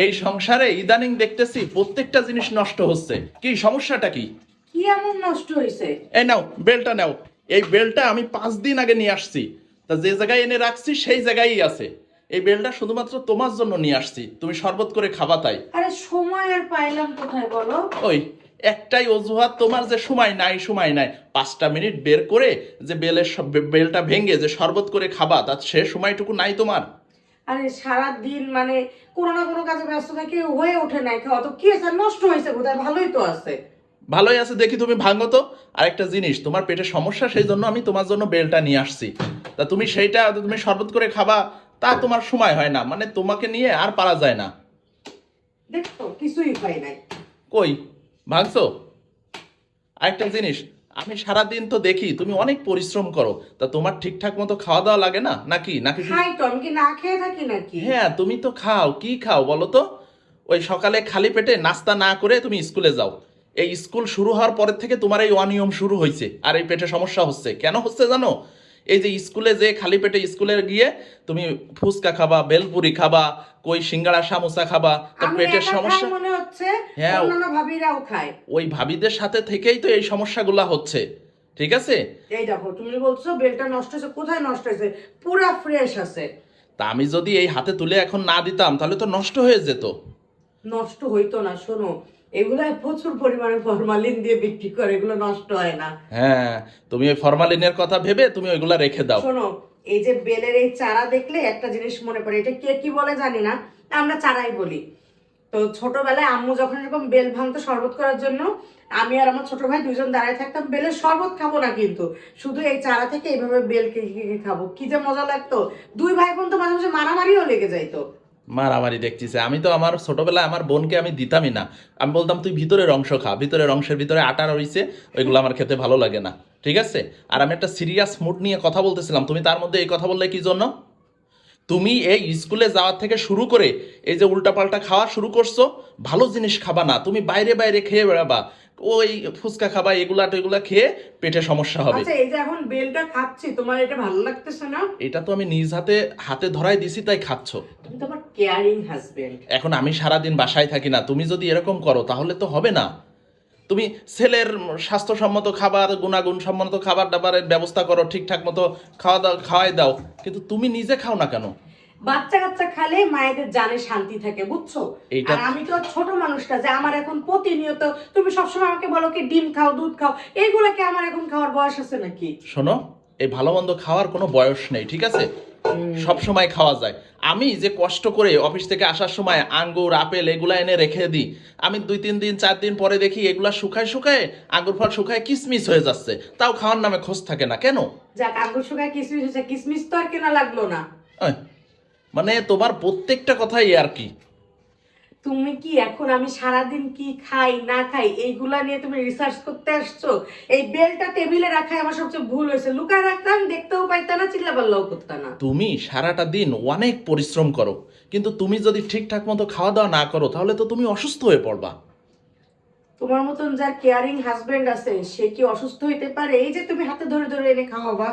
এই সংসারে ইদানিং দেখতেছি প্রত্যেকটা জিনিস নষ্ট হচ্ছে। কি সমস্যাটা কি? কি এমন নষ্ট হয়েছে? এই নাও বেলটা নাও। এই বেলটা আমি 5 দিন আগে নিয়ে আসছি, তা যে জায়গায় এনে রাখছি সেই জায়গায়ই আছে। এই বেলটা শুধুমাত্র তোমার জন্য নিয়ে আসছি, তুমি শরবত করে খাবা তাই। আরে সময় আর পাইলাম কোথায় বলো? ওই একটাই অজুহাত তোমার, যে সময় নাই সময় নাই। 5টা মিনিট বের করে যে বেলটা ভেঙে যে শরবত করে খাবা, তার সে সময়টুকু নাই তোমার। আরে সারা দিন মানে কোনো না কোনো কাজে ব্যস্ত থাকি, হয়ে ওঠে নাই খাওয়া। তো কি আছে, নষ্ট হয়েছে কোথায়? ভালোই তো আছে। ভালোই আছে দেখি, তুমি ভাঙো তো। আরেকটা জিনিস, তোমার পেটে সমস্যা, সেই জন্য আমি তোমার জন্য বেলটা নিয়ে আসছি। তা তুমি সেইটা তুমি শরবত করে খাবা, তা তোমার সময় হয় না, মানে তোমাকে নিয়ে আর পারা যায় না। দেখো কিছুই হয় নাই। কই ভাঙছো? আরেকটা জিনিস, আমি সারাদিন তো দেখি তুমি অনেক পরিশ্রম করো, তা তোমার ঠিকঠাক মতো খাওয়া দাওয়া লাগে না নাকি? নাকি খাই তো, আমি কি না খেয়ে থাকি নাকি? হ্যাঁ তুমি তো খাও। কি খাও বলো তো? ওই সকালে খালি পেটে নাস্তা না করে তুমি স্কুলে যাও। এই স্কুল শুরু হওয়ার পরের থেকে তোমার এই অনিয়ম শুরু হয়েছে, আর এই পেটে সমস্যা হচ্ছে। কেন হচ্ছে জানো? এই যে স্কুলে যে খালি পেটে স্কুলে গিয়ে তুমি ফুচকা খাবা, বেলপুরি খাবা, কই সিঙ্গাড়া সামোসা খাবা, তো আমি পেটের একা খাই সমস্যা। মনে হচ্ছে, হ্যাঁ, অন্যান্য ভাবিরাও খায়। ওই ভাবিদের সাথে থেকেই তো এই সমস্যাগুলা হচ্ছে। ঠিক আছে? এই দেখো, তুমি বলছো বেলটা নষ্ট হয়েছে, কোথায় নষ্ট হয়েছে? পুরা ফ্রেশ আছে। তা আমি যদি এই হাতে তুলে এখন না দিতাম তাহলে তো নষ্ট হয়ে যেত। নষ্ট হইতো না, শোনো, এগুলো প্রচুর পরিমাণে ফরমালিন দিয়ে বিক্রি করে, এগুলো নষ্ট হয় না। হ্যাঁ, তুমি ওই ফরমালিনের কথা ভেবে তুমি ওইগুলা রেখে দাও। শোনো, এই যে বেলের এই চারা দেখলে একটা জিনিস মনে পড়ে, এটা কে কি বলে জানি না, আমরা চারাই বলি। তো ছোটবেলায় আম্মু যখন এরকম বেল ভাঙতো শরবত করার জন্য, আমি আর আমার ছোট ভাই দুজন দাঁড়ায় থাকতাম। বেলের শরবত খাবো না কিন্তু, শুধু এই চারা থেকে এইভাবে বেল কেটে খাবো। কি যে মজা লাগতো! দুই ভাই বোন তো মাঝে মাঝে মারামারিও লেগে যাইতো। মারামারি দেখতেছে? আমি তো আমার ছোটবেলায় আমার বোনকে আমি দিতামই না। আমি বলতাম তুই ভিতরের অংশ খা, ভিতরের অংশের ভিতরে আটা রইছে, ওইগুলো আমার খেতে ভালো লাগে না। ঠিক আছে? আর আমি একটা সিরিয়াস মুড নিয়ে কথা বলতেছিলাম, তুমি তার মধ্যে এই কথা বললে কি জন্য? তুমি এই স্কুলে যাওয়ার থেকে শুরু করে এই যে উল্টাপাল্টা খাওয়া শুরু করছো। ভালো জিনিস খাবা না, তুমি বাইরে বাইরে খেয়ে বেড়াবা, ওই ফুচকা খাবা, এগুলা টেগুলা খেয়ে পেটে সমস্যা হবে। আচ্ছা, এই যে এখন বেলটা খাচ্ছি, তোমার এটা ভালো লাগতেছে না? এটা তো আমি নিজ হাতে হাতে ধরাই দিছি তাই খাচ্ছ। তুমি তো আমার কেয়ারিং হাজবেন্ড। এখন আমি সারাদিন বাসায় থাকি না, তুমি যদি এরকম করো তাহলে তো হবে না। তুমি ছেলের স্বাস্থ্যসম্মত খাবার, গুণাগুণ সম্মত খাবার দাবারের ব্যবস্থা করো, ঠিকঠাক মতো খাওয়া দাওয়া খাওয়াই দাও, কিন্তু তুমি নিজে খাও না কেন? বাচ্চা কাচ্চা খালে মায়েদের জানে শান্তি থাকে, বুঝছো? এইটা আর আমি তো ছোট মানুষটা, যে আমার এখন প্রতিনিয়ত তুমি সবসময় আমাকে বলো কি ডিম খাও, দুধ খাও, এইগুলাকে আমার এখন খাওয়ার বয়স আছে নাকি? শোনো, এই ভালো মন্দ খাওয়ার কোনো বয়স নেই, ঠিক আছে? সব সময় খাওয়া যায়। আমি যে কষ্ট করে অফিস থেকে আসার সময় আঙ্গুর আপেল এগুলা এনে রেখে দিই, আমি 2-3 দিন 4 দিন পরে দেখি এগুলা শুকায় শুকায় আঙ্গুর ফল শুকায় কিসমিস হয়ে যাচ্ছে, তাও খাওয়ার নামে খোঁজ থাকে না কেন? যাক, আঙ্গুর শুকায় কিসমিস হয়েছে, কিসমিস তো আর কেনা লাগলো না। আহ, মানে তোমার প্রত্যেকটা কথাই আর কি। তুমি কি এখন আমি সারাদিন কি খাই না খাই এইগুলা নিয়ে তুমি রিসার্চ করতে আসছো? এই বেলটা টেবিলে রাখাই আমার সবচেয়ে ভুল হয়েছে। লুকায় রাখতাম, দেখতেও পাইতা না, চিল্লা পাল্লাও করতা না। তুমি সারাটা দিন অনেক পরিশ্রম করো, কিন্তু তুমি যদি ঠিকঠাক মতো খাওয়া দাওয়া না করো তাহলে তো তুমি অসুস্থ হয়ে পড়বা। তোমার মতন যার কেয়ারিং হাজবেন্ড আছে, সে কি অসুস্থ হইতে পারে? এই যে তুমি হাতে ধরে ধরে এনে খাওয়াবা।